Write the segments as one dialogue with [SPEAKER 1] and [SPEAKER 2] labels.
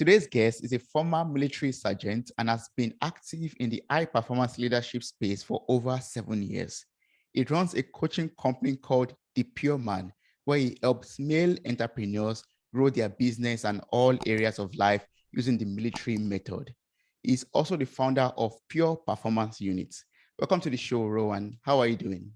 [SPEAKER 1] Today's guest is a former military sergeant and has been active in the high performance leadership space for over 7 years. He runs a coaching company called The Pure Man, where he helps male entrepreneurs grow their business and all areas of life using the military method. He's also the founder of Pure Performance Units. Welcome to the show, Rowan. How are you doing?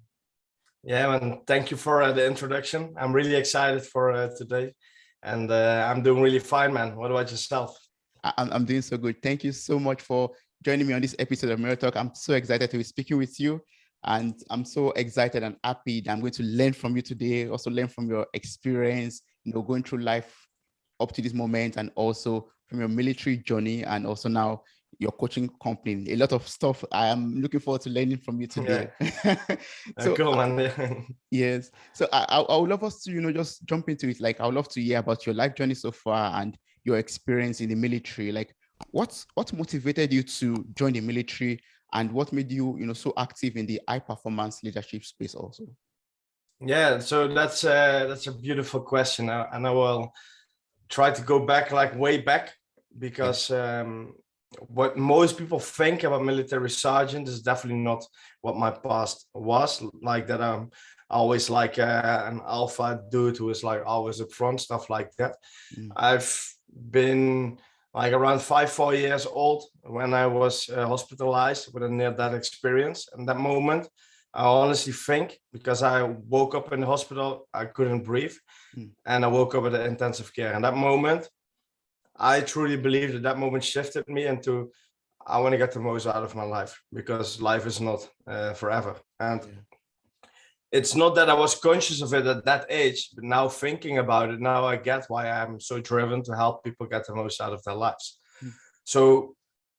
[SPEAKER 2] Yeah, and thank you for the introduction. I'm really excited for today, and I'm doing really fine, man. What about yourself?
[SPEAKER 1] I'm doing so good. Thank you so much for joining me on this episode of Mirror Talk. I'm so excited to be speaking with you, and I'm so excited and happy that I'm going to learn from you today, also learn from your experience, going through life up to this moment, and also from your military journey, and also now your coaching company. A lot of stuff I am looking forward to learning from you today.
[SPEAKER 2] Yeah.
[SPEAKER 1] So
[SPEAKER 2] cool, man.
[SPEAKER 1] yes. So I would love us to, just jump into it. Like, I would love to hear about your life journey so far and your experience in the military. Like, what motivated you to join the military, and what made you, so active in the high performance leadership space also?
[SPEAKER 2] Yeah, so that's a beautiful question, and I will try to go back, like way back, because what most people think about military sergeant is definitely not what my past was. Like that, I'm always like an alpha dude who is like always up front, stuff like that. I've been like around 4 years old when I was hospitalized with a near-death experience. And that moment, I honestly think, because I woke up in the hospital, I couldn't breathe, and I woke up at the intensive care. And that moment, I truly believe that moment shifted me into, I want to get the most out of my life, because life is not forever. And it's not that I was conscious of it at that age, but now thinking about it, now I get why I'm so driven to help people get the most out of their lives. So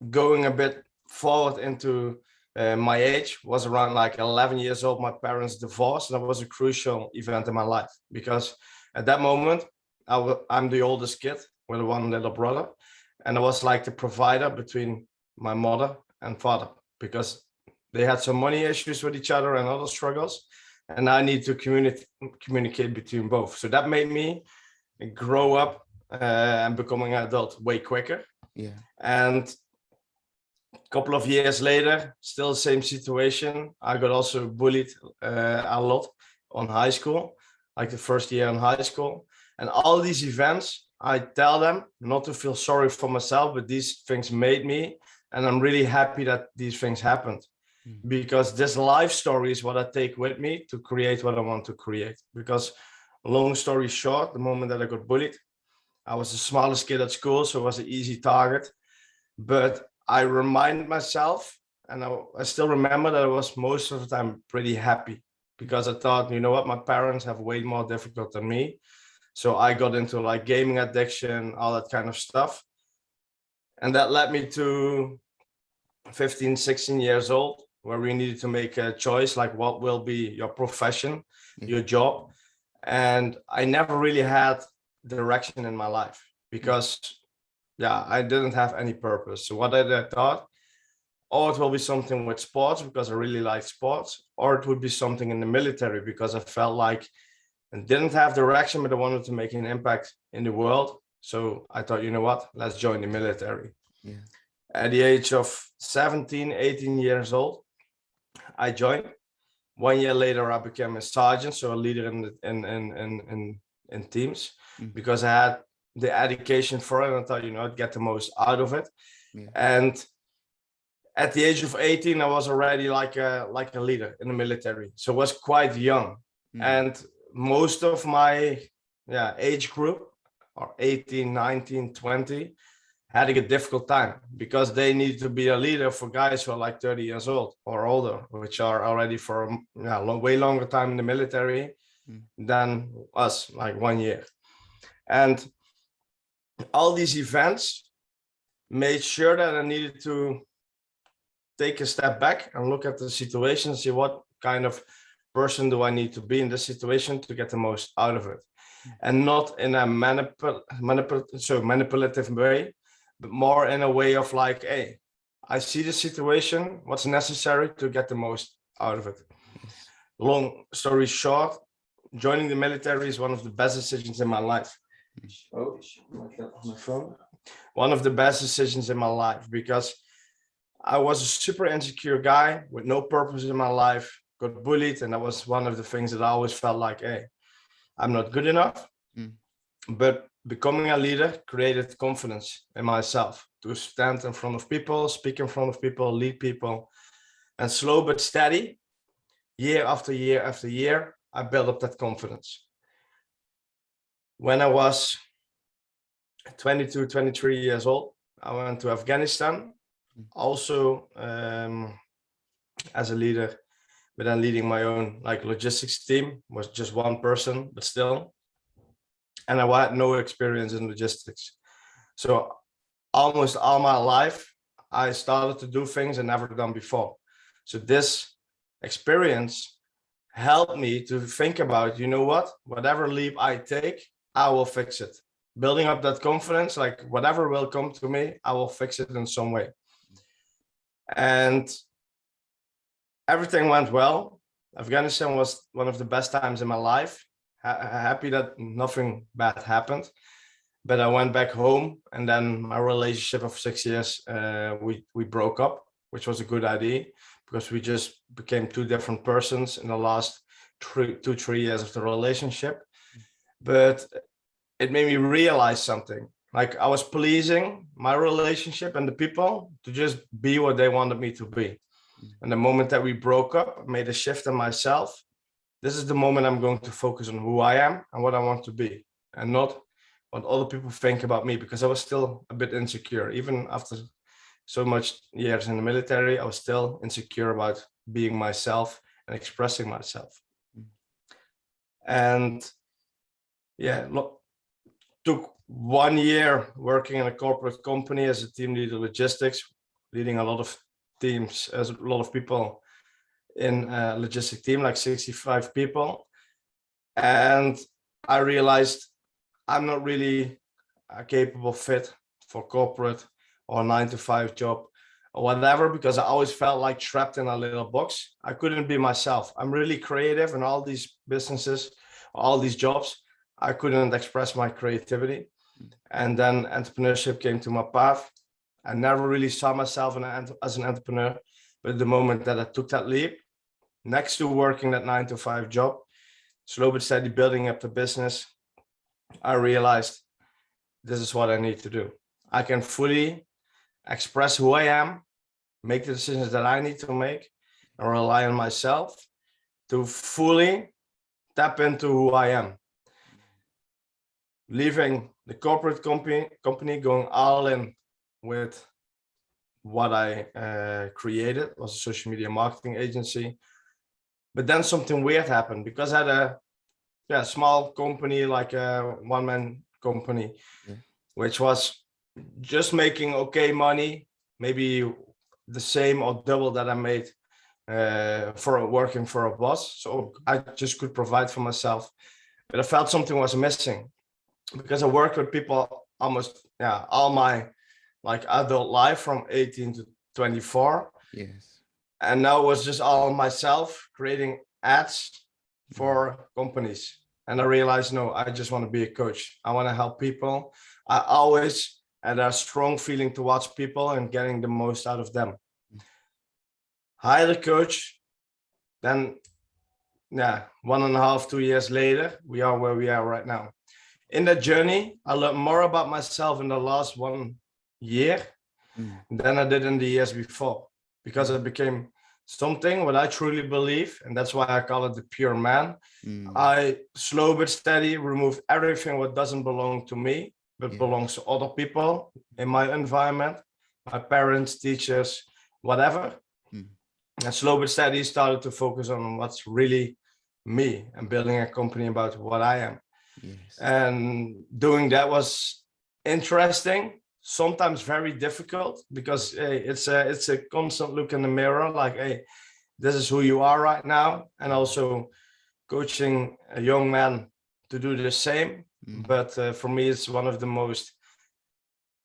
[SPEAKER 2] going a bit forward into my age, was around like 11 years old, my parents divorced, and that was a crucial event in my life, because at that moment, I'm the oldest kid with one little brother, and I was like the provider between my mother and father, because they had some money issues with each other and other struggles, and I need to communicate between both. So that made me grow up and becoming an adult way quicker. And a couple of years later, still the same situation. I got also bullied a lot on high school, like the first year in high school. And all these events, I tell them not to feel sorry for myself, but these things made me. And I'm really happy that these things happened, because this life story is what I take with me to create what I want to create. Because long story short, the moment that I got bullied, I was the smallest kid at school, so it was an easy target. But I remind myself, and I still remember that I was most of the time pretty happy, because I thought, you know what, my parents have way more difficult than me. So I got into like gaming addiction, all that kind of stuff. And that led me to 15, 16 years old, where we needed to make a choice, like what will be your profession, your job. And I never really had direction in my life, because I didn't have any purpose. So what I thought, it will be something with sports, because I really like sports, or it would be something in the military, because I felt like I didn't have direction, but I wanted to make an impact in the world. So I thought, you know what, let's join the military. At the age of 17, 18 years old, I joined. 1 year later, I became a sergeant, so a leader in teams, because I had the education for it. And I thought, I'd get the most out of it. And at the age of 18, I was already like a leader in the military. So I was quite young. And most of my age group, or 18, 19, 20, had a difficult time, because they needed to be a leader for guys who are like 30 years old or older, which are already for a way longer time in the military than us, like 1 year. And all these events made sure that I needed to take a step back and look at the situation, see what kind of person do I need to be in this situation to get the most out of it. And not in a manipulative way, but more in a way of like, hey, I see the situation, what's necessary to get the most out of it. Long story short, joining the military is one of the best decisions in my life. Oh, my phone. one of the best decisions in my life, because I was a super insecure guy with no purpose in my life, got bullied, and that was one of the things that I always felt like, hey, I'm not good enough. But becoming a leader created confidence in myself to stand in front of people, speak in front of people, lead people. And slow but steady, year after year after year, I built up that confidence. When I was 22, 23 years old, I went to Afghanistan, also as a leader, but then leading my own like logistics team, was just one person, but still. And I had no experience in logistics. So almost all my life, I started to do things I never done before. So this experience helped me to think about, you know what, whatever leap I take, I will fix it. Building up that confidence, like whatever will come to me, I will fix it in some way. And everything went well. Afghanistan was one of the best times in my life. Happy that nothing bad happened. But I went back home, and then my relationship of 6 years, we broke up, which was a good idea, because we just became two different persons in the last 3 years of the relationship. But it made me realize something. Like, I was pleasing my relationship and the people to just be what they wanted me to be. And the moment that we broke up, I made a shift in myself. This is the moment I'm going to focus on who I am and what I want to be, and not what other people think about me, because I was still a bit insecure. Even after so much years in the military, I was still insecure about being myself and expressing myself. And yeah, took 1 year working in a corporate company as a team leader logistics, leading a lot of teams, as a lot of people in a logistic team, like 65 people. And I realized I'm not really a capable fit for corporate or 9-to-5 job or whatever, because I always felt like trapped in a little box. I couldn't be myself. I'm really creative in all these businesses, all these jobs. I couldn't express my creativity. And then entrepreneurship came to my path. I never really saw myself as an entrepreneur, but the moment that I took that leap, next to working that 9-to-5 job, slow but steady building up the business, I realized this is what I need to do. I can fully express who I am, make the decisions that I need to make, and rely on myself to fully tap into who I am. Leaving the corporate company, going all in with what I created, was a social media marketing agency. But then something weird happened, because I had a small company, like a one-man company, which was just making okay money, maybe the same or double that I made for working for a boss. So I just could provide for myself. But I felt something was missing, because I worked with people almost all my like adult life from 18 to 24.
[SPEAKER 1] Yes.
[SPEAKER 2] And now it was just all myself creating ads for companies. And I realized, no, I just want to be a coach. I want to help people. I always had a strong feeling towards people and getting the most out of them. Hired a coach. Then 1.5, 2 years later, we are where we are right now. In that journey, I learned more about myself in the last 1 year than I did in the years before, because I became something what I truly believe, and that's why I call it the pure man. I slow but steady remove everything what doesn't belong to me, but belongs to other people in my environment, my parents, teachers, whatever. And slow but steady started to focus on what's really me and building a company about what I am. And doing that was interesting, sometimes very difficult, because it's a constant look in the mirror, like, hey, this is who you are right now. And also coaching a young man to do the same. But for me, it's one of the most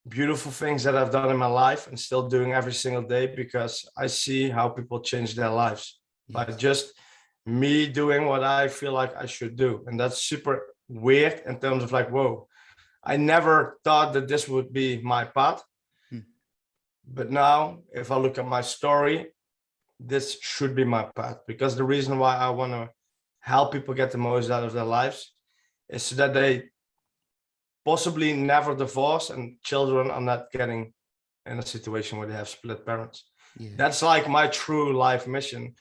[SPEAKER 2] beautiful things that I've done in my life, and still doing every single day, because I see how people change their lives by just me doing what I feel like I should do. And that's super weird in terms of like, whoa, I never thought that this would be my path. But now, if I look at my story, this should be my path, because the reason why I want to help people get the most out of their lives is so that they possibly never divorce and children are not getting in a situation where they have split parents.
[SPEAKER 1] Yeah.
[SPEAKER 2] That's like my true life mission,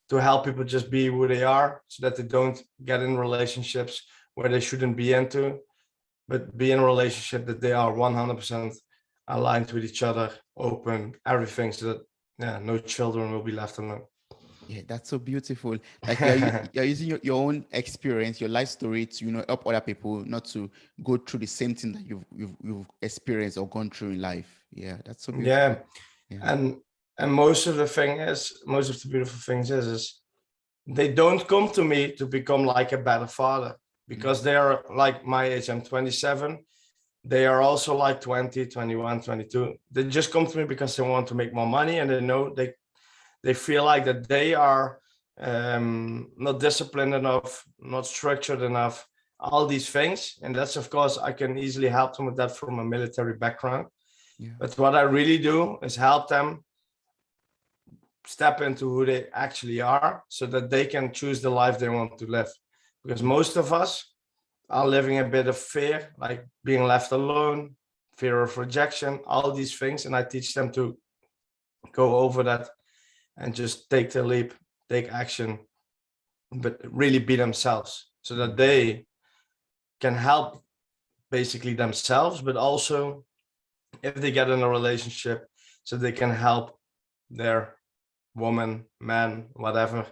[SPEAKER 2] to help people just be who they are, so that they don't get in relationships where they shouldn't be into, but be in a relationship that they are 100% aligned with each other, open, everything, so that no children will be left alone.
[SPEAKER 1] Yeah, that's so beautiful. Like you're using your own experience, your life story to, help other people not to go through the same thing that you've experienced or gone through in life. Yeah, that's so beautiful.
[SPEAKER 2] Yeah.
[SPEAKER 1] Yeah.
[SPEAKER 2] And most of the beautiful things is they don't come to me to become like a better father, because they are like my age. I'm 27. They are also like 20, 21, 22. They just come to me because they want to make more money, and they know they feel like that they are not disciplined enough, not structured enough, all these things. And that's, of course, I can easily help them with that from a military background.
[SPEAKER 1] Yeah.
[SPEAKER 2] But what I really do is help them step into who they actually are, so that they can choose the life they want to live. Because most of us are living a bit of fear, like being left alone, fear of rejection, all these things. And I teach them to go over that and just take the leap, take action, but really be themselves, so that they can help basically themselves, but also if they get in a relationship, so they can help their woman, man, whatever,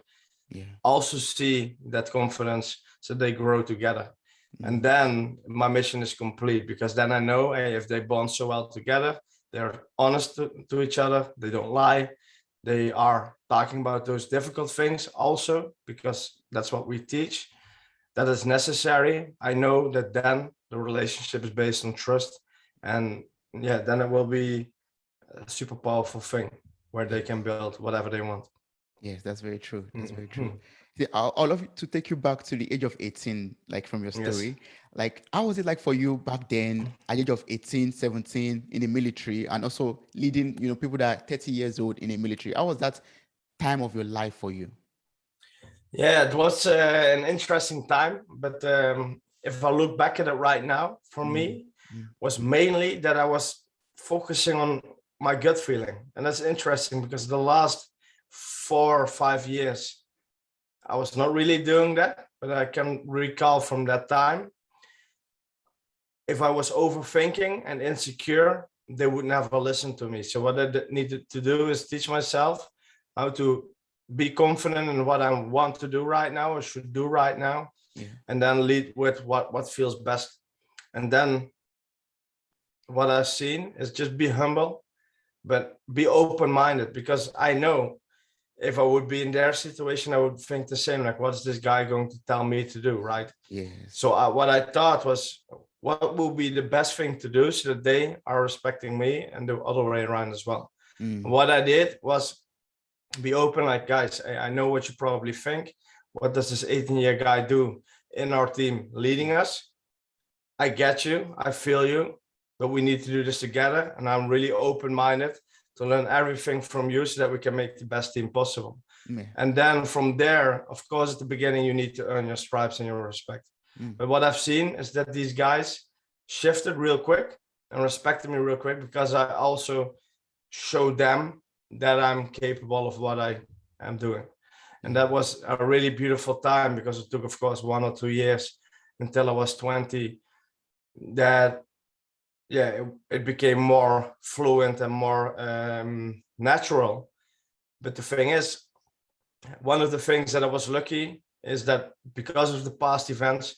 [SPEAKER 2] also see that confidence, so they grow together. And then my mission is complete, because then I know, hey, if they bond so well together, they're honest to each other, they don't lie, they are talking about those difficult things also, because that's what we teach, that is necessary. I know that then the relationship is based on trust, and then it will be a super powerful thing where they can build whatever they want.
[SPEAKER 1] Yes, that's very true. That's very true. See, I'd love to take you back to the age of 18, like from your story.
[SPEAKER 2] Yes.
[SPEAKER 1] Like, how was it like for you back then, at the age of 18, 17 in the military, and also leading, people that are 30 years old in the military? How was that time of your life for you?
[SPEAKER 2] Yeah, it was an interesting time, but if I look back at it right now, for me, was mainly that I was focusing on my gut feeling. And that's interesting, because the last 4 or 5 years, I was not really doing that, but I can recall from that time, if I was overthinking and insecure, they would never listen to me. So what I needed to do is teach myself how to be confident in what I want to do right now or should do right now, and then lead with what feels best. And then what I've seen is just be humble, but be open-minded, because I know if I would be in their situation, I would think the same, like, what's this guy going to tell me to do, right?
[SPEAKER 1] Yes.
[SPEAKER 2] So what I thought was, what will be the best thing to do so that they are respecting me, and the other way around as well. What I did was be open, like, guys, I know what you probably think. What does this 18-year guy do in our team leading us? I get you, I feel you, but we need to do this together. And I'm really open-minded to learn everything from you, so that we can make the best team possible. And then from there, of course, at the beginning, you need to earn your stripes and your respect. But what I've seen is that these guys shifted real quick and respected me real quick, because I also showed them that I'm capable of what I am doing. And that was a really beautiful time, because it took, of course, 1 or 2 years until I was 20, that it became more fluent and more natural. But the thing is, one of the things that I was lucky is that because of the past events,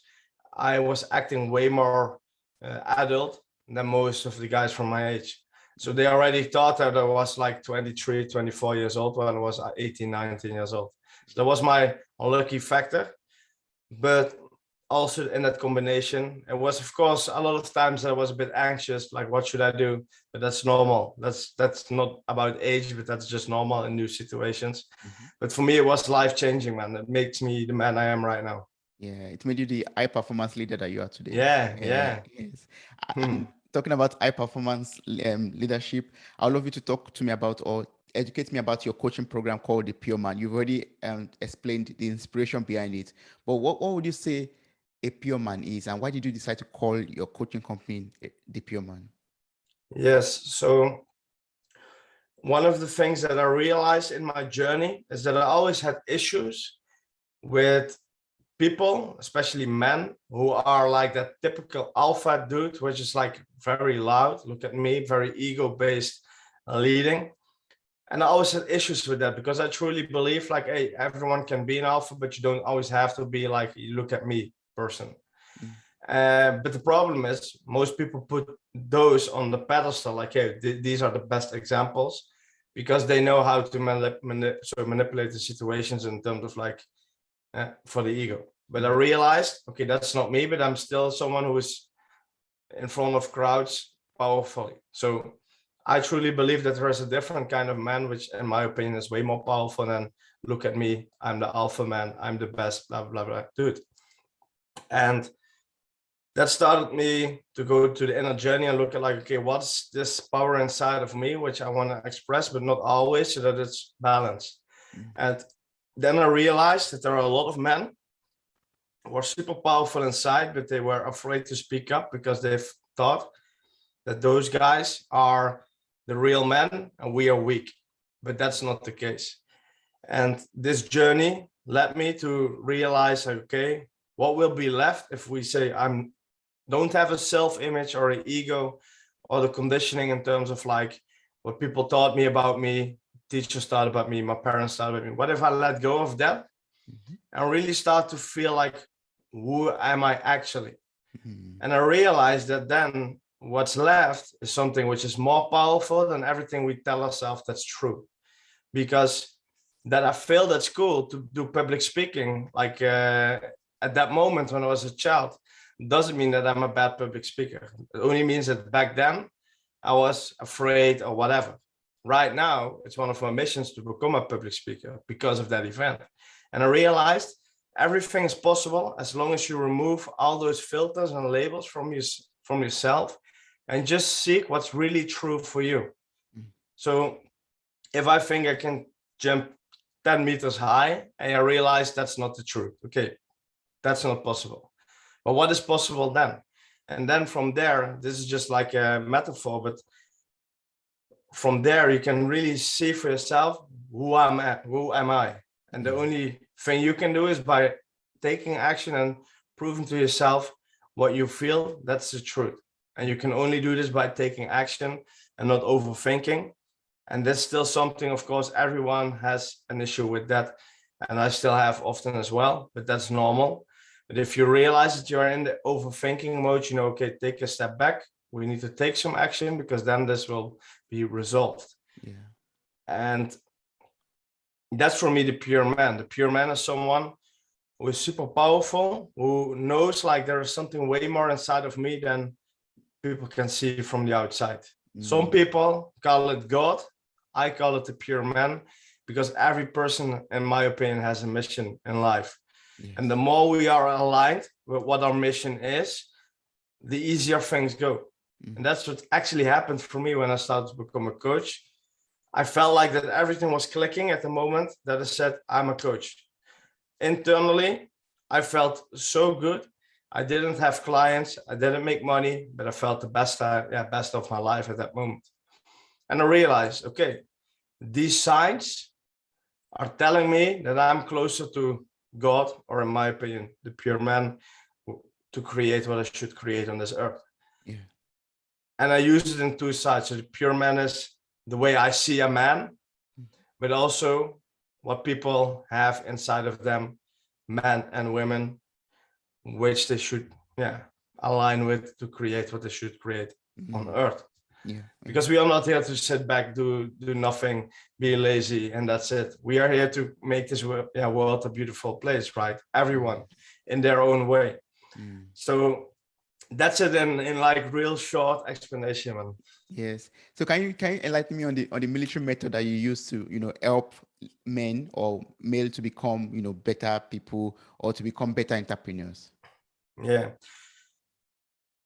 [SPEAKER 2] I was acting way more adult than most of the guys from my age. So they already thought that I was like 23, 24 years old when I was 18, 19 years old. So that was my unlucky factor. But also in that combination, it was, of course, a lot of times I was a bit anxious, like, what should I do? But that's normal. That's not about age, but that's just normal in new situations. But for me, it was life-changing, man. It makes me the man I am right now.
[SPEAKER 1] Yeah, it made you the high performance leader that you are today.
[SPEAKER 2] Yeah.
[SPEAKER 1] Yes.
[SPEAKER 2] Hmm.
[SPEAKER 1] And talking about high performance leadership, I'd love you to talk to me about or educate me about your coaching program called the Pure Man. You've already explained the inspiration behind it, but what would you say a Pure Man is, and why did you decide to call your coaching company the Pure Man?
[SPEAKER 2] Yes. So one of the things that I realized in my journey is that I always had issues with people, especially men, who are like that typical alpha dude, which is like very loud. Look at me, very ego-based leading. And I always had issues with that because I truly believe like, hey, everyone can be an alpha, but you don't always have to be like, you look at me person.
[SPEAKER 1] Mm,
[SPEAKER 2] But the problem is most people put those on the pedestal, like, hey, these are the best examples because they know how to manipulate the situations in terms of like for the ego. But I
[SPEAKER 1] mm,
[SPEAKER 2] realized, okay, that's not me, but I'm still someone who is in front of crowds powerfully. So I truly believe that there is a different kind of man, which in my opinion is way more powerful than look at me, I'm the alpha man, I'm the best, blah, blah, blah, dude. And that started me to go to the inner journey and look at like, okay, what's this power inside of me, which I want to express, but not always, so that it's balanced.
[SPEAKER 1] mm,
[SPEAKER 2] And then I realized that there are a lot of men who are super powerful inside, but they were afraid to speak up because they've thought that those guys are the real men and we are weak. But that's not the case. And this journey led me to realize, okay, what will be left if we say I'm don't have a self-image or an ego or the conditioning in terms of like what people taught me about me, teachers thought about me, my parents thought about me. What if I let go of that
[SPEAKER 1] mhm,
[SPEAKER 2] and really start to feel like, who am I actually?
[SPEAKER 1] mhm,
[SPEAKER 2] And I realized that then what's left is something which is more powerful than everything we tell ourselves that's true. Because that I failed at school to do public speaking, like at that moment when I was a child, doesn't mean that I'm a bad public speaker. It only means that back then I was afraid or whatever. Right now, it's one of my missions to become a public speaker because of that event. And I realized everything is possible as long as you remove all those filters and labels from yourself and just seek what's really true for you.
[SPEAKER 1] mm,
[SPEAKER 2] So if I think I can jump 10 meters high and I realize that's not the truth, okay, that's not possible. But what is possible then? And then from there, this is just like a metaphor, but from there you can really see for yourself who am I? And the
[SPEAKER 1] yeah,
[SPEAKER 2] only thing you can do is by taking action and proving to yourself what you feel, that's the truth. And you can only do this by taking action and not overthinking. And that's still something, of course, everyone has an issue with that. And I still have often as well, but that's normal. But if you realize that you're in the overthinking mode, you know, okay, take a step back. We need to take some action because then this will be resolved.
[SPEAKER 1] yeah,
[SPEAKER 2] And that's for me the pure man. The pure man is someone who is super powerful, who knows like there is something way more inside of me than people can see from the outside. Some
[SPEAKER 1] mm,
[SPEAKER 2] people call it God. I call it the pure man because every person, in my opinion, has a mission in life. And the
[SPEAKER 1] yes,
[SPEAKER 2] more we are aligned with what our mission is, the easier things go.
[SPEAKER 1] mm,
[SPEAKER 2] And that's what actually happened for me when I started to become a coach. I felt like that everything was clicking at the moment that I said, I'm a coach. Internally, I felt so good. I didn't have clients, I didn't make money, but I felt the best of my life at that moment. And I realized, okay, these signs are telling me that I'm closer to God, or in my opinion, the pure man, to create what I should create on this earth.
[SPEAKER 1] yeah,
[SPEAKER 2] And I use it in two sides. So the pure man is the way I see a man,
[SPEAKER 1] mm,
[SPEAKER 2] but also what people have inside of them, men and women, which they should align with to create what they should create on
[SPEAKER 1] mm,
[SPEAKER 2] earth.
[SPEAKER 1] yeah, yeah,
[SPEAKER 2] Because we are not here to sit back, do nothing, be lazy, and that's it. We are here to make this world a beautiful place, right? Everyone
[SPEAKER 1] mm,
[SPEAKER 2] in their own way.
[SPEAKER 1] mm.
[SPEAKER 2] So that's it in like real short explanation, man.
[SPEAKER 1] Yes. So can you enlighten me on the military method that you use to help men or male to become, better people or to become better entrepreneurs?
[SPEAKER 2] Yeah.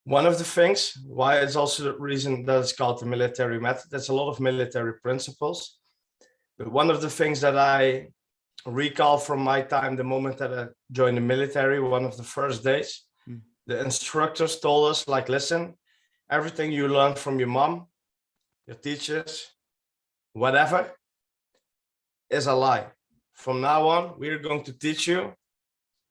[SPEAKER 2] One of the things why it's also the reason that it's called the military method, there's a lot of military principles. But one of the things that I recall from my time, the moment that I joined the military, one of the first days, the instructors told us, like, listen, everything you learn from your mom, your teachers, whatever, is a lie. From now on, we're going to teach you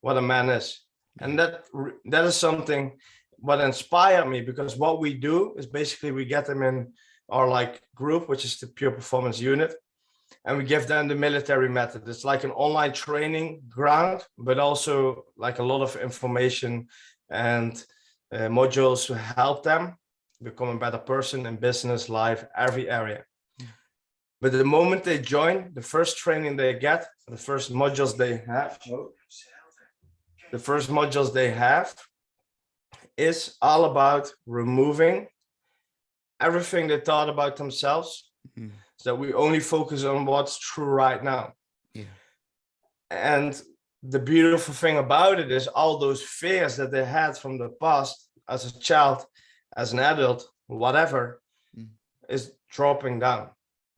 [SPEAKER 2] what a man is. And that is something what inspired me, because what we do is basically we get them in our like group, which is the pure performance unit, and we give them the military method. It's like an online training ground, but also like a lot of information and modules to help them become a better person in business, life, every area. But the moment they join, the first training they get, the first modules they have is all about removing everything they thought about themselves, so that we only focus on what's true right now.
[SPEAKER 1] Yeah.
[SPEAKER 2] And the beautiful thing about it is all those fears that they had from the past as a child, as an adult, whatever, is dropping down,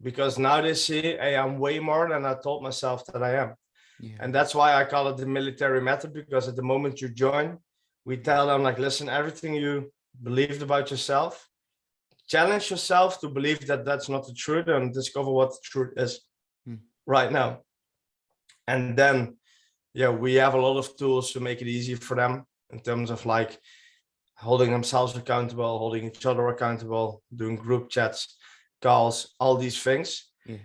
[SPEAKER 2] because now they see, hey, I'm way more than I told myself that I am. Yeah. And that's why I call it the military method, because at the moment you join, we tell them, like, listen, everything you believed about yourself, challenge yourself to believe that that's not the truth, and discover what the truth is right now. And then, yeah, we have a lot of tools to make it easy for them in terms of like holding themselves accountable, holding each other accountable, doing group chats, calls, all these things.
[SPEAKER 1] Yes.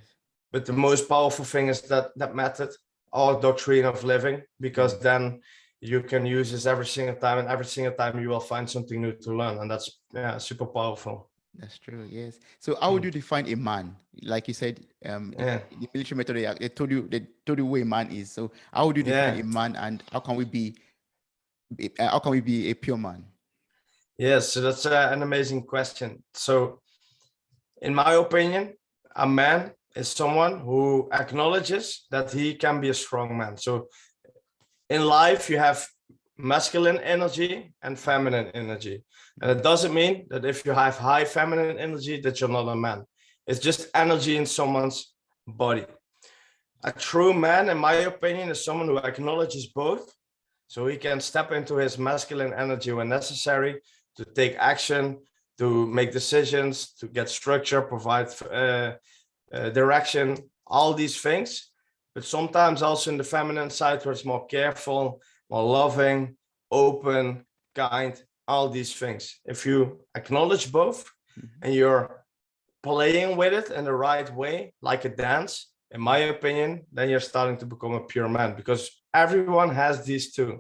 [SPEAKER 2] But the most powerful thing is that method, our doctrine of living, because then you can use this every single time, and every single time you will find something new to learn. And that's super powerful.
[SPEAKER 1] That's true. Yes. So how would you define a man? Like you said, the military method, they told you who a man is. So how would you define a man, and how can we be a pure man?
[SPEAKER 2] Yes, so that's an amazing question. So in my opinion, a man is someone who acknowledges that he can be a strong man. So in life, you have masculine energy and feminine energy. And it doesn't mean that if you have high feminine energy, that you're not a man. It's just energy in someone's body. A true man, in my opinion, is someone who acknowledges both. So he can step into his masculine energy when necessary to take action, to make decisions, to get structure, provide direction, all these things. But sometimes also in the feminine side, where it's more careful, more loving, open, kind, all these things. If you acknowledge both and you're playing with it in the right way, like a dance, in my opinion, then you're starting to become a pure man, because everyone has these two.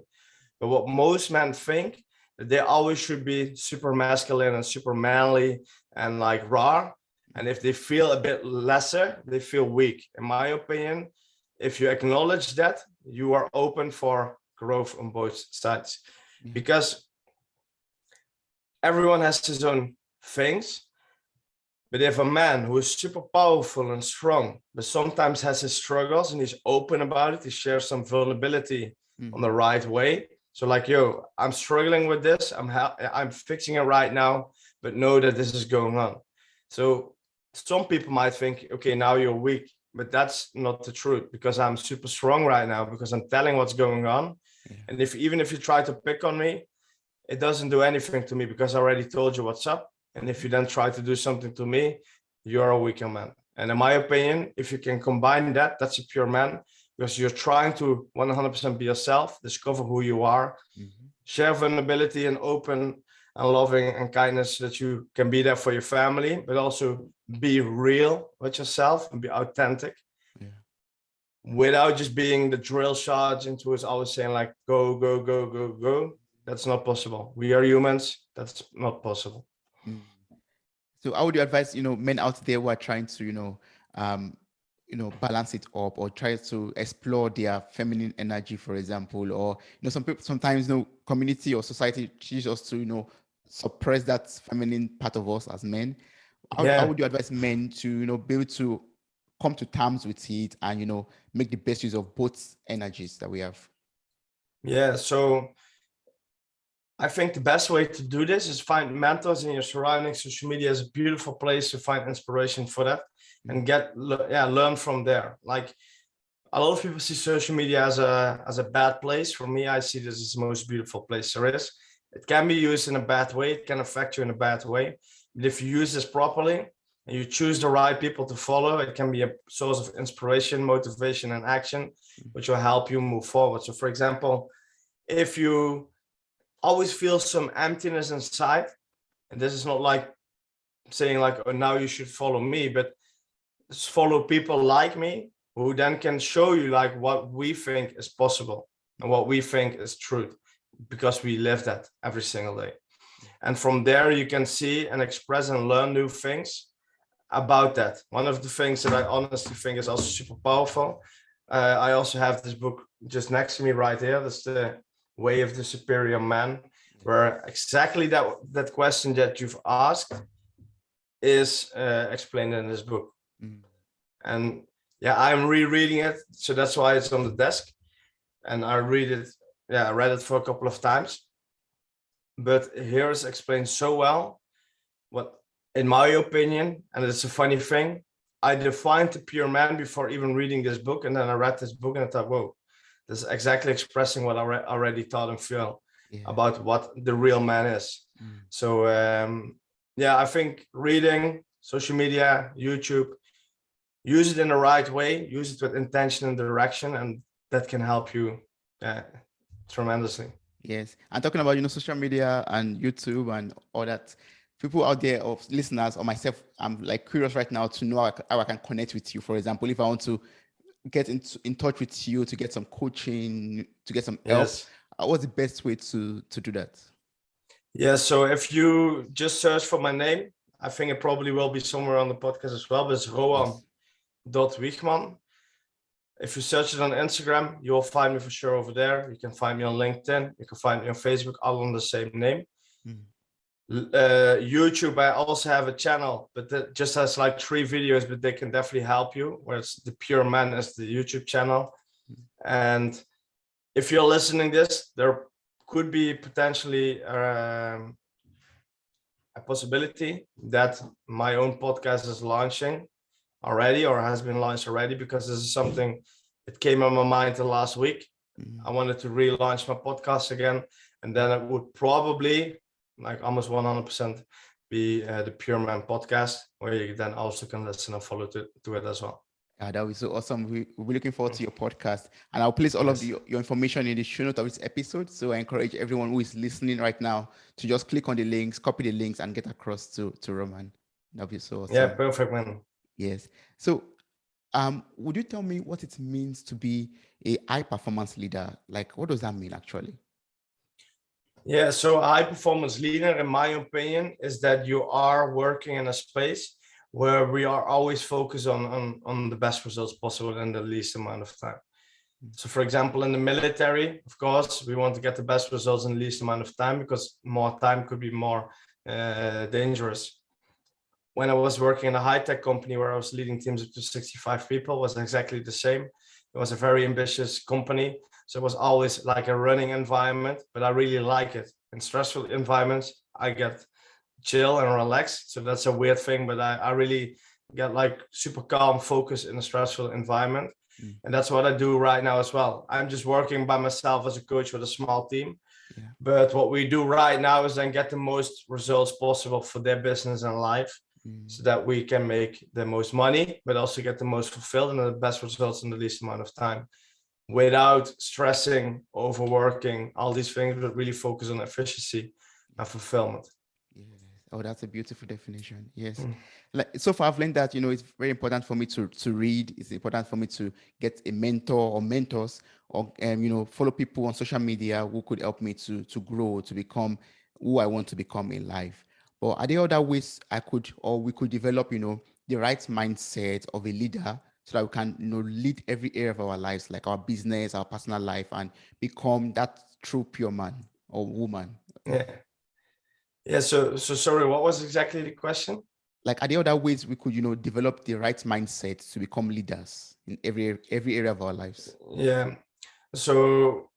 [SPEAKER 2] But what most men think, that they always should be super masculine and super manly and like raw. And if they feel a bit lesser, they feel weak. In my opinion, if you acknowledge that, you are open for growth on both sides, because everyone has his own things. But if a man who is super powerful and strong, but sometimes has his struggles and he's open about it, he shares some vulnerability on the right way. So like, yo, I'm struggling with this. I'm fixing it right now, but know that this is going on. So some people might think, okay, now you're weak, but that's not the truth, because I'm super strong right now, because I'm telling what's going on. And even if you try to pick on me, it doesn't do anything to me, because I already told you what's up. And if you then try to do something to me, you're a weaker man. And in my opinion, if you can combine that, that's a pure man, because you're trying to 100% be yourself, discover who you are, share vulnerability and open and loving and kindness, so that you can be there for your family, but also be real with yourself and be authentic. Without just being the drill sergeant who is always saying like, go, go, go, go, go. That's not possible. We are humans. That's not possible.
[SPEAKER 1] So how would you advise, men out there who are trying to, balance it up, or try to explore their feminine energy, for example, or, some people sometimes, community or society teaches us to, suppress that feminine part of us as men. How would you advise men to, be able to come to terms with it and, make the best use of both energies that we have?
[SPEAKER 2] Yeah, so I think the best way to do this is find mentors in your surroundings. Social media is a beautiful place to find inspiration for that and learn from there. Like, a lot of people see social media as a bad place. For me, I see this as the most beautiful place there is. It can be used in a bad way. It can affect you in a bad way. But if you use this properly and you choose the right people to follow, it can be a source of inspiration, motivation, and action, which will help you move forward. So, for example, if you always feel some emptiness inside, and this is not like saying like, oh, now you should follow me, but just follow people like me who then can show you like what we think is possible and what we think is truth, because we live that every single day. And from there you can see and express and learn new things about that. One of the things that I honestly think is also super powerful, I also have this book just next to me right here. That's The Way of the Superior Man, where exactly that question that you've asked is explained in this book. And yeah, I'm rereading it, so that's why it's on the desk. And I read it, I read it for a couple of times. But here is explained so well what, in my opinion, and it's a funny thing, I defined the pure man before even reading this book. And then I read this book and I thought, whoa, this is exactly expressing what I already thought and feel about what the real man is. So I think reading, social media, YouTube, use it in the right way, use it with intention and direction, and that can help you tremendously.
[SPEAKER 1] Yes. And talking about, social media and YouTube and all that, people out there, of listeners or myself, I'm like curious right now to know how I can connect with you. For example, if I want to get in touch with you to get some coaching, to get some help, what's the best way to do that?
[SPEAKER 2] Yeah, so if you just search for my name, I think it probably will be somewhere on the podcast as well, but it's Rowan Wiechmann. If you search it on Instagram, you'll find me for sure over there. You can find me on LinkedIn. You can find me on Facebook, all on the same name. YouTube, I also have a channel, but that just has like 3 videos, but they can definitely help you, where it's The Pure Man is the YouTube channel. And if you're listening this, there could be potentially a possibility that my own podcast is launching already, or has been launched already, because this is something that came on my mind the last week. I wanted to relaunch my podcast again, and then it would probably, like almost 100%, be the Pure Man podcast, where you then also can listen and follow to it as well.
[SPEAKER 1] That would be so awesome. We'll be looking forward to your podcast, and I'll place all of your information in the show note of this episode. So I encourage everyone who is listening right now to just click on the links, copy the links, and get across to Roman. That'll be so awesome.
[SPEAKER 2] Yeah, perfect, man.
[SPEAKER 1] Yes. So would you tell me what it means to be a high performance leader? Like, what does that mean actually?
[SPEAKER 2] Yeah, so a high performance leader, in my opinion, is that you are working in a space where we are always focused on the best results possible in the least amount of time. So for example, in the military, of course, we want to get the best results in the least amount of time, because more time could be more dangerous. When I was working in a high-tech company where I was leading teams up to 65 people, was exactly the same. It was a very ambitious company. So it was always like a running environment, but I really like it. In stressful environments, I get chill and relaxed. So that's a weird thing, but I really get like super calm focus in a stressful environment. And that's what I do right now as well. I'm just working by myself as a coach with a small team. But what we do right now is then get the most results possible for their business and life, so that we can make the most money, but also get the most fulfilled and the best results in the least amount of time, without stressing, overworking, all these things, but really focus on efficiency and fulfillment.
[SPEAKER 1] Yes. Oh, that's a beautiful definition. Yes. Like, so far I've learned that, it's very important for me to read. It's important for me to get a mentor or mentors, or, follow people on social media who could help me to grow, to become who I want to become in life. But are there other ways we could develop, the right mindset of a leader, so that we can, lead every area of our lives, like our business, our personal life, and become that true pure man or woman?
[SPEAKER 2] Yeah. So sorry, what was exactly the question?
[SPEAKER 1] Like, are there other ways we could, develop the right mindset to become leaders in every area of our lives?
[SPEAKER 2] Yeah. So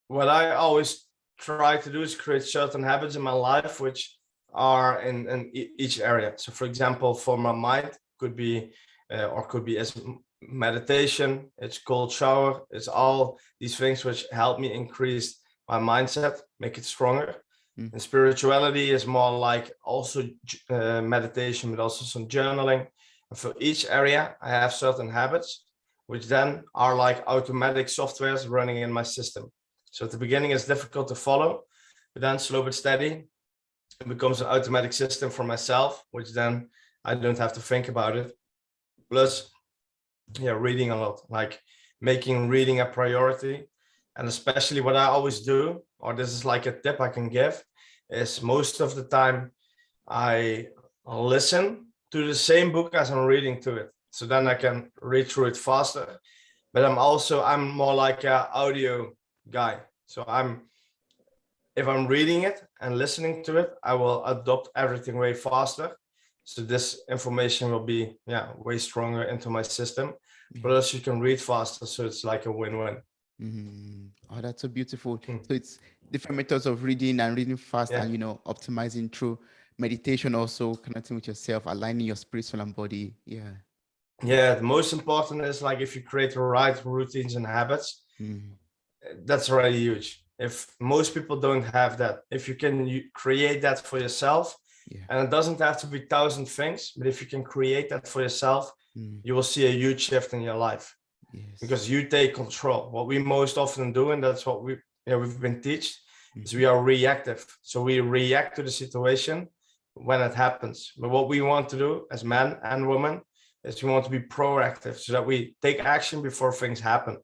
[SPEAKER 2] what I always try to do is create certain habits in my life which are in each area. So for example, for my mind could be or could be as meditation, it's cold shower, it's all these things which help me increase my mindset, make it stronger.
[SPEAKER 1] Mm.
[SPEAKER 2] And spirituality is more like also meditation, but also some journaling. And for each area, I have certain habits, which then are like automatic softwares running in my system. So at the beginning, it's difficult to follow, but then slow but steady, it becomes an automatic system for myself, which then I don't have to think about it. Plus, yeah, reading a lot, like making reading a priority. And especially what I always do, or this is like a tip I can give, is most of the time I listen to the same book as I'm reading to it. So then I can read through it faster. But I'm more like an audio guy. So if I'm reading it and listening to it, I will adopt everything way faster. So this information will be way stronger into my system.
[SPEAKER 1] Yeah.
[SPEAKER 2] Plus you can read faster, so it's like a win-win.
[SPEAKER 1] Oh, that's so beautiful.
[SPEAKER 2] Mm.
[SPEAKER 1] So it's different methods of reading and reading fast
[SPEAKER 2] Yeah.
[SPEAKER 1] and, optimizing through meditation, also connecting with yourself, aligning your spirit, soul, and body. Yeah.
[SPEAKER 2] Yeah, the most important is like if you create the right routines and habits,
[SPEAKER 1] Mm.
[SPEAKER 2] that's already huge. If most people don't have that, if you can create that for yourself,
[SPEAKER 1] Yeah.
[SPEAKER 2] and it doesn't have to be 1,000 things, but if you can create that for yourself, you will see a huge shift in your life.
[SPEAKER 1] Yes.
[SPEAKER 2] Because you take control. What we most often do, and that's what we've been taught, is we are reactive. So we react to the situation when it happens. But what we want to do as men and women is we want to be proactive so that we take action before things happen.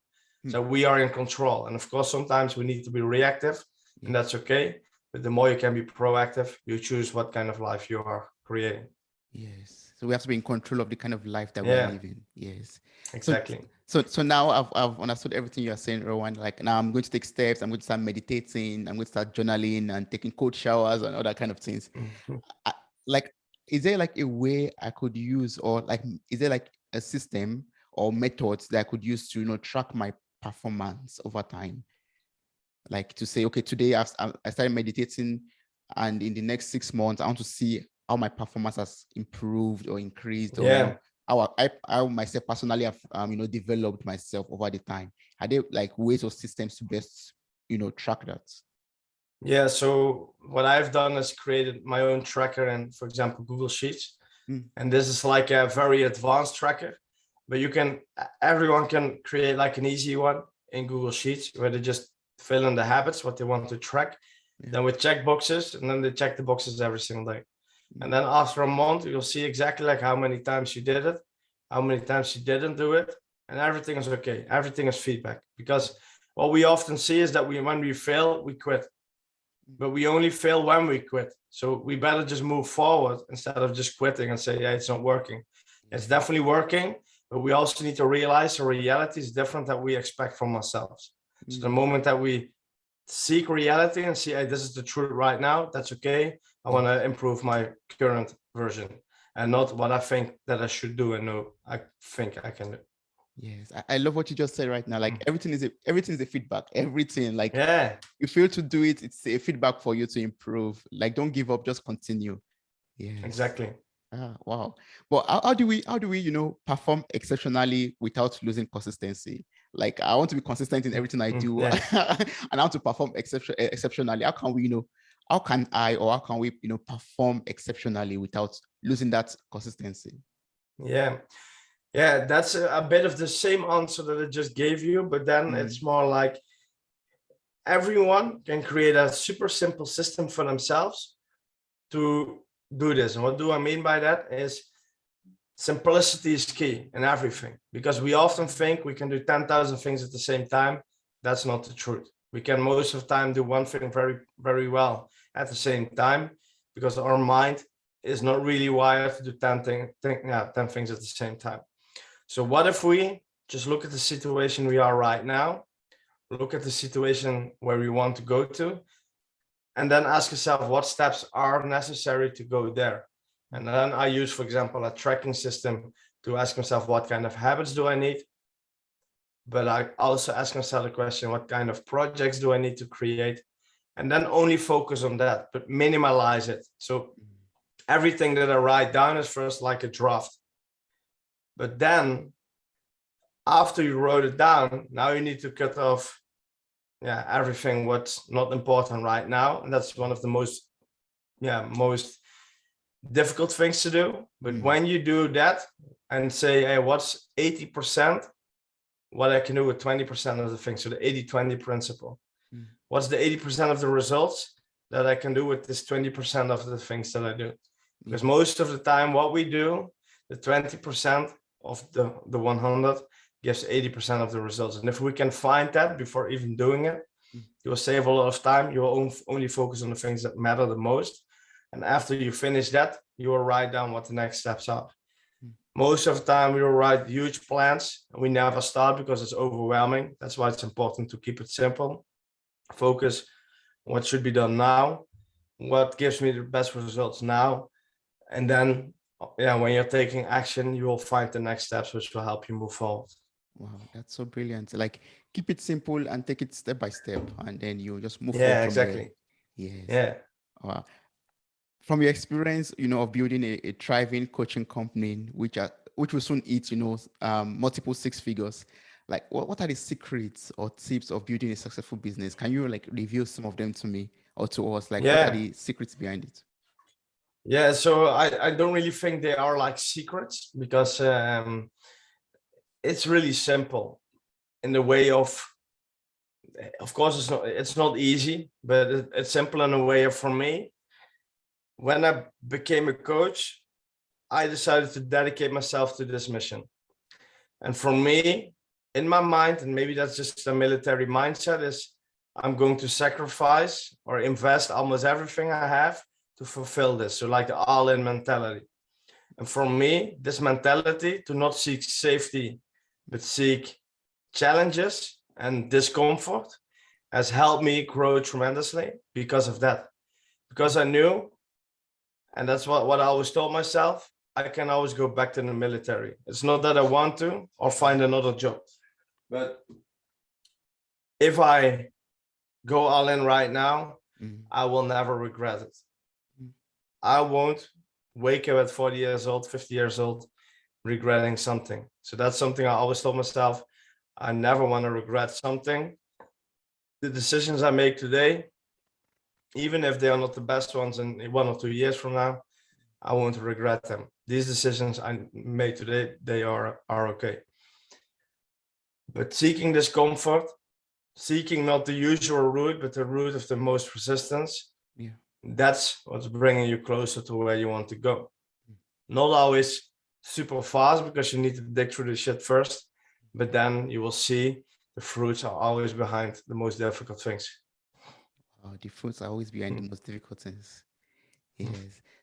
[SPEAKER 2] So we are in control. And of course, sometimes we need to be reactive, and that's okay. But the more you can be proactive, you choose what kind of life you are creating.
[SPEAKER 1] Yes. So we have to be in control of the kind of life that we're living. Yes.
[SPEAKER 2] Exactly.
[SPEAKER 1] So now I've understood everything you're saying, Rowan. Like, now I'm going to take steps. I'm going to start meditating. I'm going to start journaling and taking cold showers and all that kind of things. Like, is there like a way I could use, or like, is there like a system or methods that I could use to, track my performance over time? Like, to say, okay, today I started meditating, and in the next 6 months, I want to see how my performance has improved or increased, or how myself personally have developed myself over the time. Are there like ways or systems to best track that?
[SPEAKER 2] Yeah, so what I've done is created my own tracker in, for example, Google Sheets. And this is like a very advanced tracker, but everyone can create like an easy one in Google Sheets where they just fill in the habits, what they want to track. Then we check boxes, and then they check the boxes every single day. And then after a month, you'll see exactly like how many times you did it, how many times you didn't do it, and everything is okay. Everything is feedback, because what we often see is that when we fail, we quit. But we only fail when we quit. So we better just move forward instead of just quitting and say, yeah, it's not working. It's definitely working, but we also need to realize the reality is different than we expect from ourselves. So the moment that we seek reality and see, hey, this is the truth right now, that's okay. I want to improve my current version, and not what I think that I should do and no, I think I can do.
[SPEAKER 1] Yes, I love what you just said right now. Like, everything is a feedback. Everything, like, you fail to do it, it's a feedback for you to improve. Like, don't give up, just continue. Yes,
[SPEAKER 2] exactly.
[SPEAKER 1] Wow. But how do we perform exceptionally without losing consistency? Like, I want to be consistent in everything I do, and I want to perform exceptionally. How can we how can I, or how can we perform exceptionally without losing that consistency?
[SPEAKER 2] Yeah, that's a bit of the same answer that I just gave you, but then it's more like everyone can create a super simple system for themselves to do this. And what do I mean by that is simplicity is key in everything, because we often think we can do 10,000 things at the same time. That's not the truth. We can most of the time do one thing very, very well at the same time, because our mind is not really wired to do 10 things at the same time. So what if we just look at the situation we are right now, look at the situation where we want to go to, and then ask yourself what steps are necessary to go there. And then I use, for example, a tracking system to ask myself, what kind of habits do I need? But I also ask myself the question, what kind of projects do I need to create? And then only focus on that, but minimalize it. So everything that I write down is first like a draft. But then after you wrote it down, now you need to cut off everything what's not important right now. And that's one of the most difficult things to do. But when you do that and say, hey, what's 80% what I can do with 20% of the things? So the 80-20 principle. What's the 80% of the results that I can do with this 20% of the things that I do? Because most of the time what we do, the 20% of the 100 gives 80% of the results. And if we can find that before even doing it, you will save a lot of time. You will only focus on the things that matter the most. And after you finish that, you will write down what the next steps are. Most of the time we will write huge plans and we never start because it's overwhelming. That's why it's important to keep it simple. Focus what should be done now, what gives me the best results now. And then, when you're taking action, you will find the next steps which will help you move forward.
[SPEAKER 1] Wow, that's so brilliant. Like, keep it simple and take it step by step, and then you just move forward
[SPEAKER 2] Yeah,
[SPEAKER 1] from
[SPEAKER 2] exactly.
[SPEAKER 1] there. Yes.
[SPEAKER 2] Yeah.
[SPEAKER 1] Wow. From your experience, of building a thriving coaching company, which will soon eat, multiple six figures. Like, what are the secrets or tips of building a successful business? Can you like reveal some of them to me or to us? Like, what are the secrets behind it?
[SPEAKER 2] Yeah, so I don't really think they are like secrets because it's really simple in the way of course, it's not easy, but it's simple in a way of, for me, when I became a coach, I decided to dedicate myself to this mission. And for me, in my mind, and maybe that's just a military mindset, is I'm going to sacrifice or invest almost everything I have to fulfill this. So like the all-in mentality. And for me, this mentality to not seek safety, but seek challenges and discomfort has helped me grow tremendously because of that. Because I knew, and that's what I always told myself, I can always go back to the military. It's not that I want to or find another job. But if I go all in right now, I will never regret it. I won't wake up at 40 years old, 50 years old, regretting something. So that's something I always told myself. I never want to regret something. The decisions I make today, even if they are not the best ones in 1 or 2 years from now, I won't regret them. These decisions I made today, they are okay. But seeking discomfort, seeking not the usual route, but the route of the most resistance, that's what's bringing you closer to where you want to go. Not always super fast because you need to dig through the shit first, but then you will see the fruits are always behind the most difficult things.
[SPEAKER 1] The fruits are always behind the most difficult things. Yes.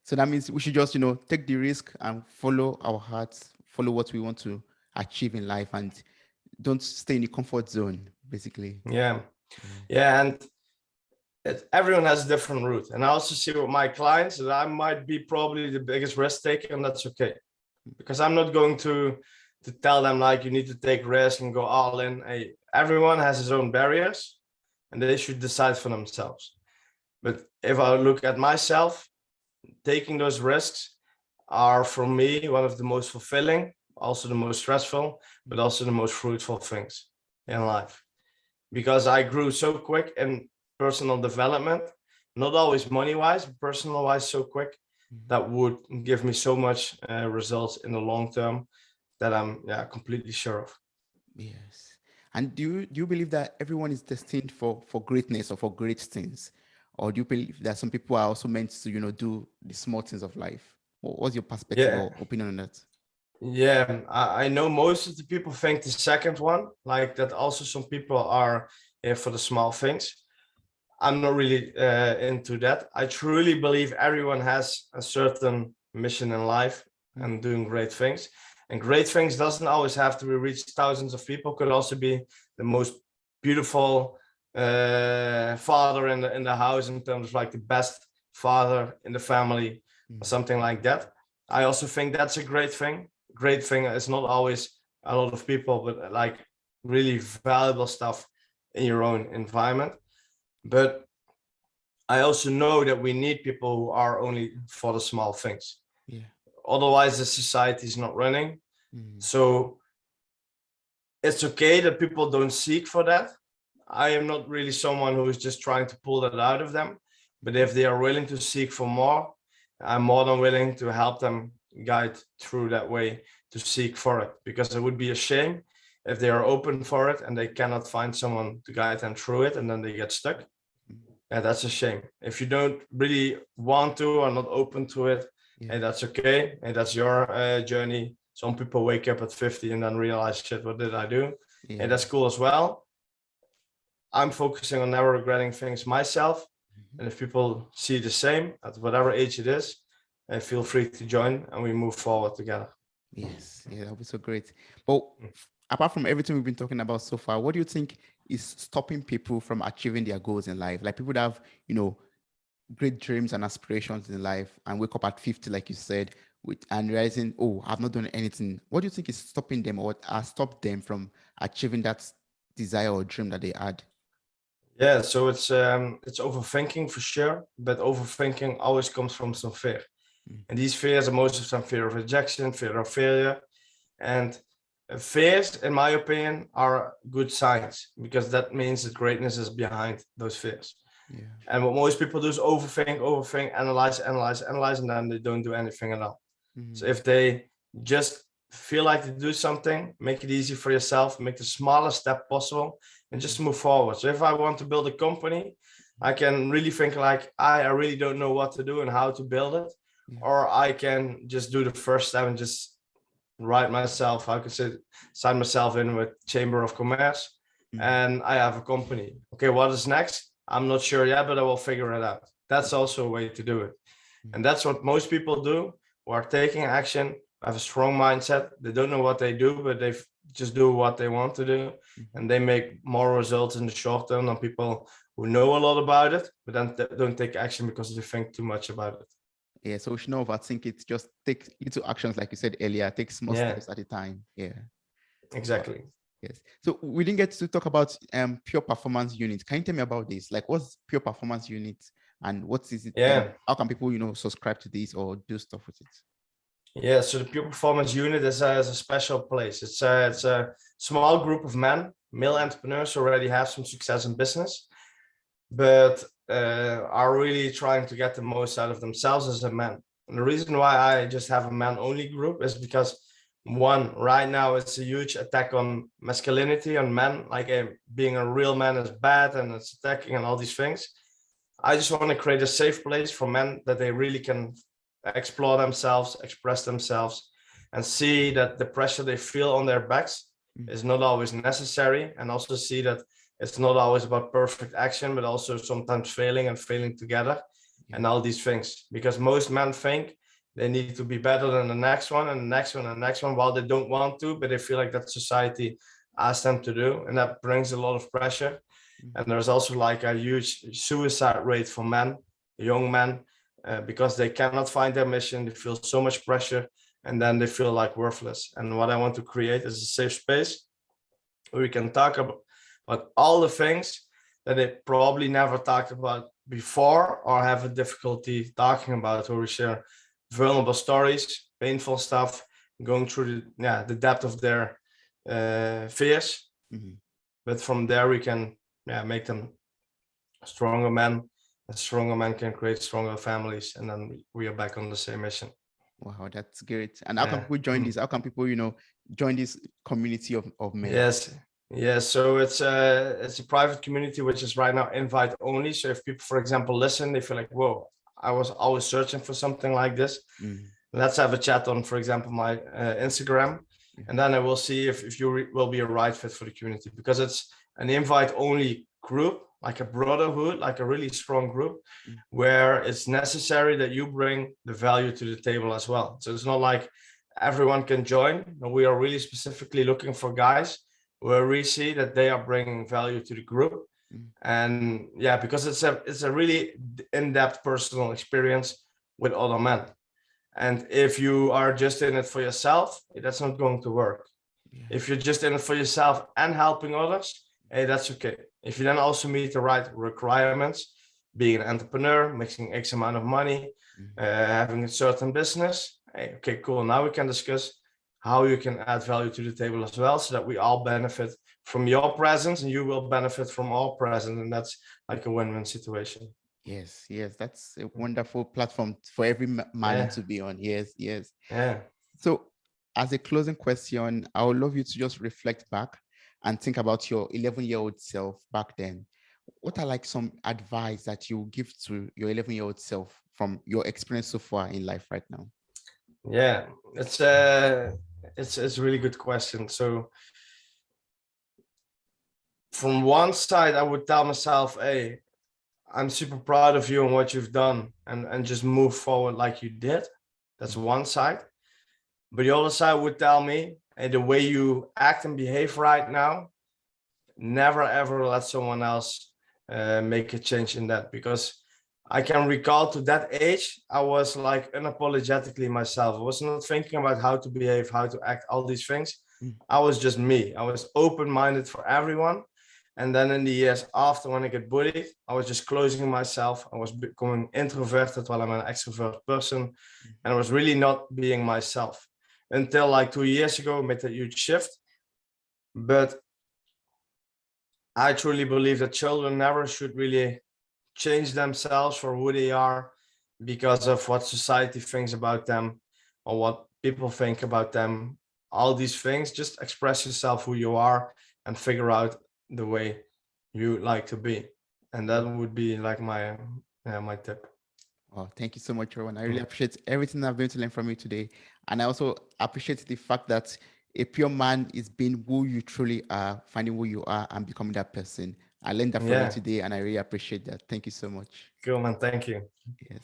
[SPEAKER 1] So that means we should just, take the risk and follow our hearts, follow what we want to achieve in life, and don't stay in the comfort zone, basically.
[SPEAKER 2] Yeah. And everyone has a different route. And I also see with my clients that I might be probably the biggest risk taker, and that's okay. Because I'm not going to tell them like you need to take risk and go all in. Hey, everyone has his own barriers and they should decide for themselves. But if I look at myself, taking those risks are for me one of the most fulfilling, also the most stressful, but also the most fruitful things in life. Because I grew so quick in personal development, not always money-wise, but personal-wise so quick, that would give me so much results in the long term that I'm completely sure of.
[SPEAKER 1] Yes. And do you believe that everyone is destined for greatness or for great things? Or do you believe that some people are also meant to, do the small things of life? What's your perspective or opinion on that?
[SPEAKER 2] Yeah, I know most of the people think the second one, like that also some people are here for the small things. I'm not really into that. I truly believe everyone has a certain mission in life and doing great things. And great things doesn't always have to reach thousands of people. Could also be the most beautiful father in the house, in terms of like the best father in the family or something like that. I also think that's a great thing. Great thing is not always a lot of people, but like really valuable stuff in your own environment. But I also know that we need people who are only for the small things.
[SPEAKER 1] Yeah.
[SPEAKER 2] Otherwise, the society is not running. So it's okay that people don't seek for that. I am not really someone who is just trying to pull that out of them. But if they are willing to seek for more, I'm more than willing to help them guide through that way to seek for it. Because it would be a shame if they are open for it and they cannot find someone to guide them through it and then they get stuck. Yeah, that's a shame. If you don't really want to or not open to it, and that's okay. And that's your journey. Some people wake up at 50 and then realize, shit, what did I do? And that's cool as well. I'm focusing on never regretting things myself. And if people see the same at whatever age it is, feel free to join and we move forward together.
[SPEAKER 1] Yes, yeah, that would be so great. But apart from everything we've been talking about so far, what do you think is stopping people from achieving their goals in life? Like people that have, great dreams and aspirations in life and wake up at 50, like you said, and realizing, oh, I've not done anything. What do you think is stopping them, or what has stopped them from achieving that desire or dream that they had?
[SPEAKER 2] Yeah, so it's overthinking for sure, but overthinking always comes from some fear. And these fears are most of them fear of rejection, fear of failure. And fears, in my opinion, are good signs because that means that greatness is behind those fears.
[SPEAKER 1] Yeah.
[SPEAKER 2] And what most people do is overthink, analyze, and then they don't do anything at all. So if they just feel like to do something, make it easy for yourself, make the smallest step possible, and just move forward. So if I want to build a company, I can really think like, I really don't know what to do and how to build it. Or I can just do the first step and just write myself, how could say, sign myself in with Chamber of Commerce, and I have a company. Okay, what is next? I'm not sure yet, but I will figure it out. That's also a way to do it. And that's what most people do who are taking action, have a strong mindset. They don't know what they do, but they just do what they want to do. And they make more results in the short term than people who know a lot about it, but then don't take action because they think too much about it.
[SPEAKER 1] Yeah, so we should not overthink it. Just take little actions, like you said earlier. Take small steps at a time. Yeah,
[SPEAKER 2] exactly.
[SPEAKER 1] Yes. So we didn't get to talk about pure performance unit. Can you tell me about this? Like, what's pure performance unit, and what is it?
[SPEAKER 2] Yeah.
[SPEAKER 1] How can people, subscribe to this or do stuff with it?
[SPEAKER 2] Yeah. So the pure performance unit is a special place. It's a small group of men, male entrepreneurs who already have some success in business, but are really trying to get the most out of themselves as a man. And the reason why I just have a man-only group is because one, right now it's a huge attack on masculinity, on men, like being a real man is bad and it's attacking and all these things. I just want to create a safe place for men that they really can explore themselves, express themselves, and see that the pressure they feel on their backs is not always necessary, and also see that it's not always about perfect action, but also sometimes failing and failing together and all these things. Because most men think they need to be better than the next one and the next one and the next one, while they don't want to, but they feel like that society asks them to do. And that brings a lot of pressure. And there's also like a huge suicide rate for men, young men, because they cannot find their mission. They feel so much pressure and then they feel like worthless. And what I want to create is a safe space where we can talk about all the things that they probably never talked about before or have a difficulty talking about, where we share vulnerable stories, painful stuff, going through the depth of their fears. But from there we can make them stronger men. A stronger men can create stronger families, and then we are back on the same mission.
[SPEAKER 1] Wow, that's great. And how can people join this? How can people, join this community of men?
[SPEAKER 2] Yes. So it's a private community, which is right now invite only. So if people, for example, listen, they feel like, whoa, I was always searching for something like this. Let's have a chat on, for example, my Instagram. And then I will see if you will be a right fit for the community, because it's an invite only group, like a brotherhood, like a really strong group, where it's necessary that you bring the value to the table as well. So it's not like everyone can join. We are really specifically looking for guys where we see that they are bringing value to the group. And because it's a really in-depth personal experience with other men. And if you are just in it for yourself, that's not going to work.
[SPEAKER 1] Yeah.
[SPEAKER 2] If you're just in it for yourself and helping others, hey, that's okay. If you then also meet the right requirements, being an entrepreneur, making X amount of money, having a certain business, hey, okay, cool. Now we can discuss how you can add value to the table as well, so that we all benefit from your presence and you will benefit from our presence. And that's like a win-win situation.
[SPEAKER 1] Yes, yes, that's a wonderful platform for every man to be on. Yes, yes.
[SPEAKER 2] Yeah.
[SPEAKER 1] So, as a closing question, I would love you to just reflect back and think about your 11-year-old self back then. What are like some advice that you give to your 11-year-old self from your experience so far in life right now?
[SPEAKER 2] Yeah, it's a really good question. So from one side, I would tell myself, hey, I'm super proud of you and what you've done, and just move forward like you did. That's one side. But the other side would tell me, hey, the way you act and behave right now, never ever let someone else make a change in that, because I can recall to that age, I was like unapologetically myself. I was not thinking about how to behave, how to act, all these things. I was just me. I was open-minded for everyone. And then in the years after, when I get bullied, I was just closing myself. I was becoming introverted while I'm an extrovert person. And I was really not being myself until like 2 years ago, I made a huge shift. But I truly believe that children never should really change themselves for who they are because of what society thinks about them or what people think about them. All these things, just express yourself who you are and figure out the way you like to be. And that would be like my tip.
[SPEAKER 1] Oh, thank you so much, Rowan. I really appreciate everything I've been able to learn from you today. And I also appreciate the fact that a pure man is being who you truly are, finding who you are and becoming that person. I learned that from you
[SPEAKER 2] Yeah,
[SPEAKER 1] today and I really appreciate that. Thank you so much.
[SPEAKER 2] cool, man. Thank you.
[SPEAKER 1] Yes.